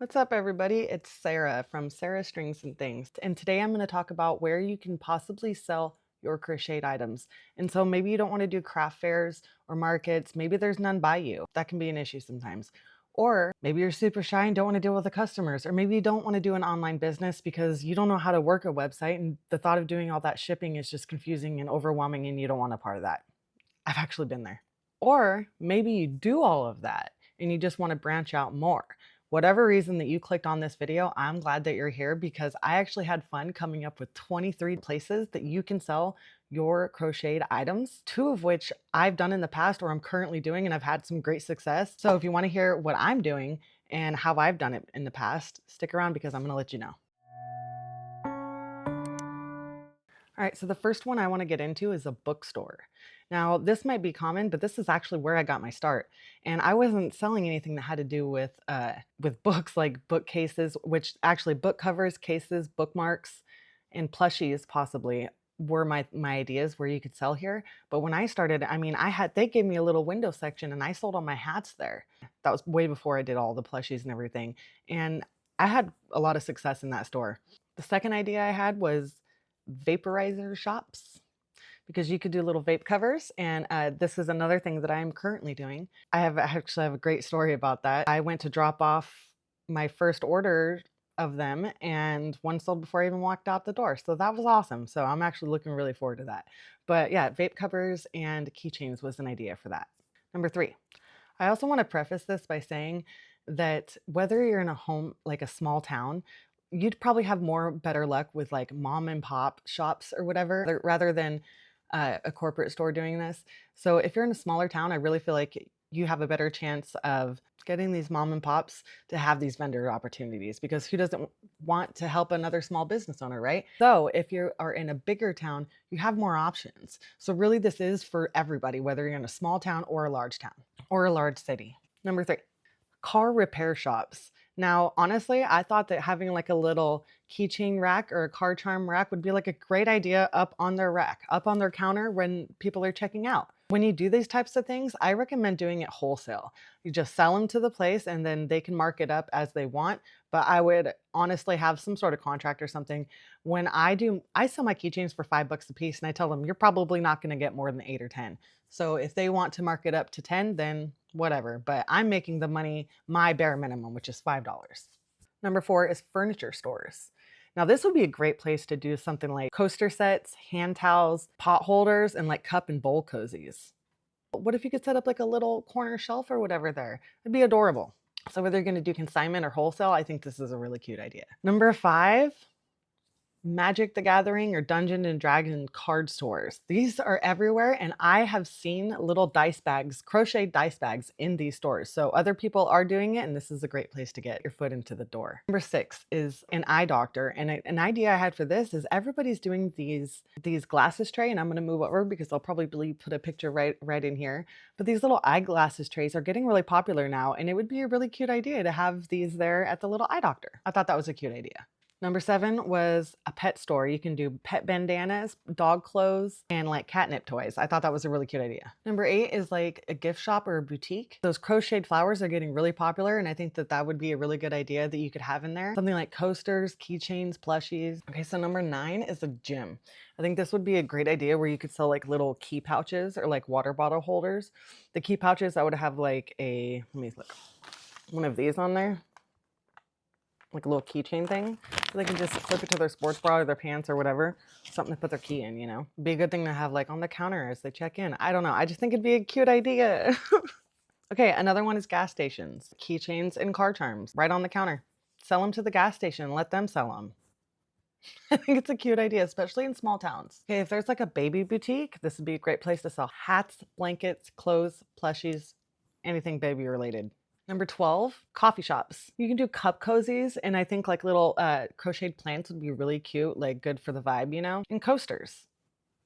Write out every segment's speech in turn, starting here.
What's up, everybody? It's Sarah from Sarah Strings and Things. And today I'm going to talk about where you can possibly sell your crocheted items. And so maybe you don't want to do craft fairs or markets. Maybe there's none by you. That can be an issue sometimes. Or maybe you're super shy and don't want to deal with the customers. Or maybe you don't want to do an online business because you don't know how to work a website. And the thought of doing all that shipping is just confusing and overwhelming and you don't want a part of that. I've actually been there. Or maybe you do all of that and you just want to branch out more. Whatever reason that you clicked on this video, I'm glad that you're here because I actually had fun coming up with 23 places that you can sell your crocheted items, 2 of which I've done in the past or I'm currently doing and I've had some great success. So if you want to hear what I'm doing and how I've done it in the past, stick around because I'm going to let you know. All right, so the first one I want to get into is a bookstore. Now, this might be common, but this is actually where I got my start. And I wasn't selling anything that had to do with books, like bookcases, which actually book covers, cases, bookmarks, and plushies possibly were my ideas where you could sell here. But when I started, I mean, they gave me a little window section and I sold all my hats there. That was way before I did all the plushies and everything. And I had a lot of success in that store. The second idea I had was vaporizer shops because you could do little vape covers. And this is another thing that I'm currently doing. I actually have a great story about that. I went to drop off my first order of them and one sold before I even walked out the door. So that was awesome. So I'm actually looking really forward to that. But yeah, vape covers and keychains was an idea for that. Number 3, I also want to preface this by saying that whether you're in a home, like a small town, you'd probably have better luck with like mom and pop shops or whatever rather than a corporate store doing this. So if you're in a smaller town, I really feel like you have a better chance of getting these mom and pops to have these vendor opportunities because who doesn't want to help another small business owner, right? So if you are in a bigger town, you have more options. So really this is for everybody, whether you're in a small town or a large town or a large city. Number 3, car repair shops. Now, honestly, I thought that having like a little keychain rack or a car charm rack would be like a great idea up on their rack, up on their counter when people are checking out. When you do these types of things, I recommend doing it wholesale. You just sell them to the place and then they can mark it up as they want. But I would honestly have some sort of contract or something. When I sell my keychains for $5 a piece and I tell them you're probably not going to get more than 8 or 10. So if they want to mark it up to 10, then whatever. But I'm making the money my bare minimum, which is $5. Number 4 is furniture stores. Now this would be a great place to do something like coaster sets, hand towels, pot holders, and like cup and bowl cozies. What if you could set up like a little corner shelf or whatever there? It'd be adorable. So whether you're going to do consignment or wholesale, I think this is a really cute idea. Number 5, Magic the Gathering or Dungeon and Dragon card stores. These are everywhere and I have seen little dice bags, crochet dice bags in these stores. So other people are doing it and this is a great place to get your foot into the door. Number 6 is an eye doctor, and an idea I had for this is everybody's doing these glasses tray, and I'm going to move over because I'll probably put a picture right in here. But these little eyeglasses trays are getting really popular now and it would be a really cute idea to have these there at the little eye doctor. I thought that was a cute idea. Number 7 was a pet store. You can do pet bandanas, dog clothes, and like catnip toys. I thought that was a really cute idea. Number 8 is like a gift shop or a boutique. Those crocheted flowers are getting really popular and I think that that would be a really good idea that you could have in there. Something like coasters, keychains, plushies. Okay, so number 9 is a gym. I think this would be a great idea where you could sell like little key pouches or like water bottle holders. The key pouches, I would have like let me look, one of these on there, like a little keychain thing. So they can just clip it to their sports bra or their pants or whatever. Something to put their key in, you know? Be a good thing to have like on the counter as they check in. I don't know. I just think it'd be a cute idea. Okay, another one is gas stations. Keychains and car charms right on the counter. Sell them to the gas station. Let them sell them. I think it's a cute idea, especially in small towns. Okay, if there's like a baby boutique, this would be a great place to sell hats, blankets, clothes, plushies, anything baby related. Number 12, coffee shops. You can do cup cozies, and I think like little crocheted plants would be really cute, like good for the vibe, you know? And coasters.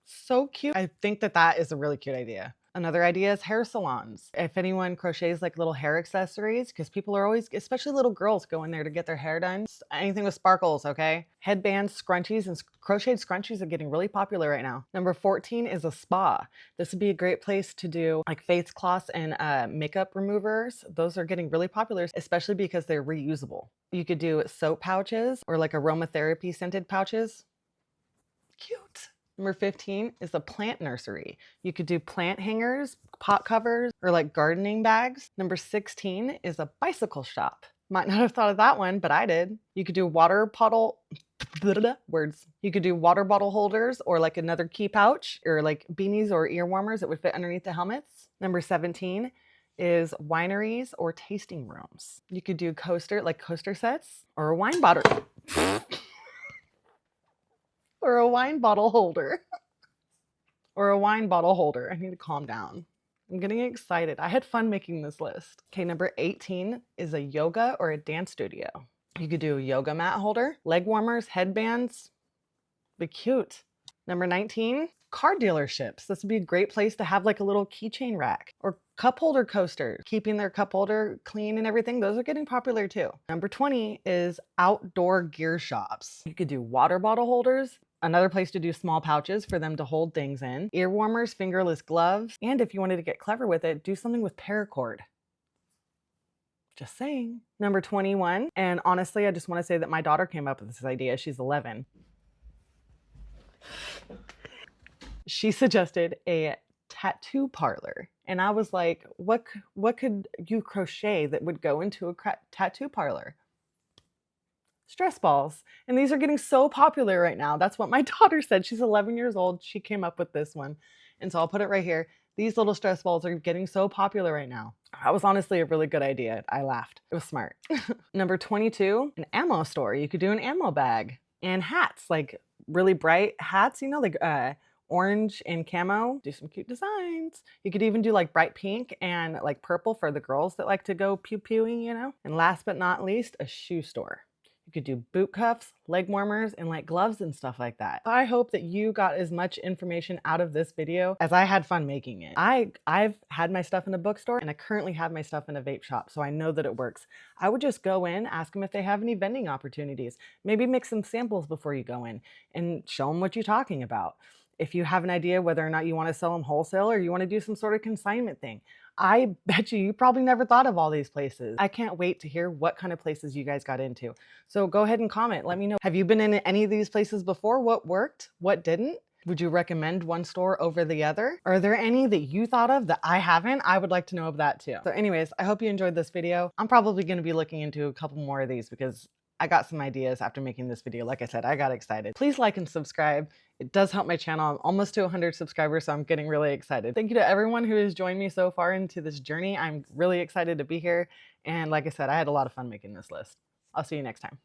So cute. I think that that is a really cute idea. Another idea is hair salons. If anyone crochets like little hair accessories, because people are always, especially little girls, go in there to get their hair done. Anything with sparkles, okay? Headbands, scrunchies, and crocheted scrunchies are getting really popular right now. Number 14 is a spa. This would be a great place to do like face cloths and makeup removers. Those are getting really popular, especially because they're reusable. You could do soap pouches or like aromatherapy scented pouches. Cute. Number 15 is a plant nursery. You could do plant hangers, pot covers, or like gardening bags. Number 16 is a bicycle shop. Might not have thought of that one, but I did. You could do water bottle, words. You could do water bottle holders or like another key pouch or like beanies or ear warmers that would fit underneath the helmets. Number 17 is wineries or tasting rooms. You could do coaster sets or a wine bottle. Or a wine bottle holder. Or a wine bottle holder. I need to calm down. I'm getting excited. I had fun making this list. Okay, number 18 is a yoga or a dance studio. You could do a yoga mat holder, leg warmers, headbands. Be cute. Number 19, car dealerships. This would be a great place to have like a little keychain rack or cup holder coasters. Keeping their cup holder clean and everything. Those are getting popular too. Number 20 is outdoor gear shops. You could do water bottle holders. Another place to do small pouches for them to hold things in, ear warmers, fingerless gloves, and if you wanted to get clever with it, do something with paracord. Just saying. Number 21, and honestly, I just want to say that my daughter came up with this idea. She's 11. She suggested a tattoo parlor, and I was like, what could you crochet that would go into a tattoo parlor? Stress balls. And these are getting so popular right now. That's what my daughter said. She's 11 years old. She came up with this one. And so I'll put it right here. These little stress balls are getting so popular right now. That was honestly a really good idea. I laughed. It was smart. Number 22, an ammo store. You could do an ammo bag and hats, like really bright hats, you know, like orange and camo. Do some cute designs. You could even do like bright pink and like purple for the girls that like to go pew-pewing, you know. And last but not least, a shoe store. You could do boot cuffs, leg warmers, and like gloves and stuff like that. I hope that you got as much information out of this video as I had fun making it. I've had my stuff in a bookstore and I currently have my stuff in a vape shop, so I know that it works. I would just go in, ask them if they have any vending opportunities. Maybe make some samples before you go in and show them what you're talking about. If you have an idea whether or not you want to sell them wholesale or you want to do some sort of consignment thing, I bet you probably never thought of all these places. I can't wait to hear what kind of places you guys got into. So go ahead and comment. Let me know. Have you been in any of these places before? What worked? What didn't? Would you recommend one store over the other? Are there any that you thought of that I haven't? I would like to know of that too. So anyways, I hope you enjoyed this video. I'm probably going to be looking into a couple more of these because I got some ideas after making this video. Like I said, I got excited. Please like and subscribe. It does help my channel. I'm almost to 100 subscribers, so I'm getting really excited. Thank you to everyone who has joined me so far into this journey. I'm really excited to be here. And like I said, I had a lot of fun making this list. I'll see you next time.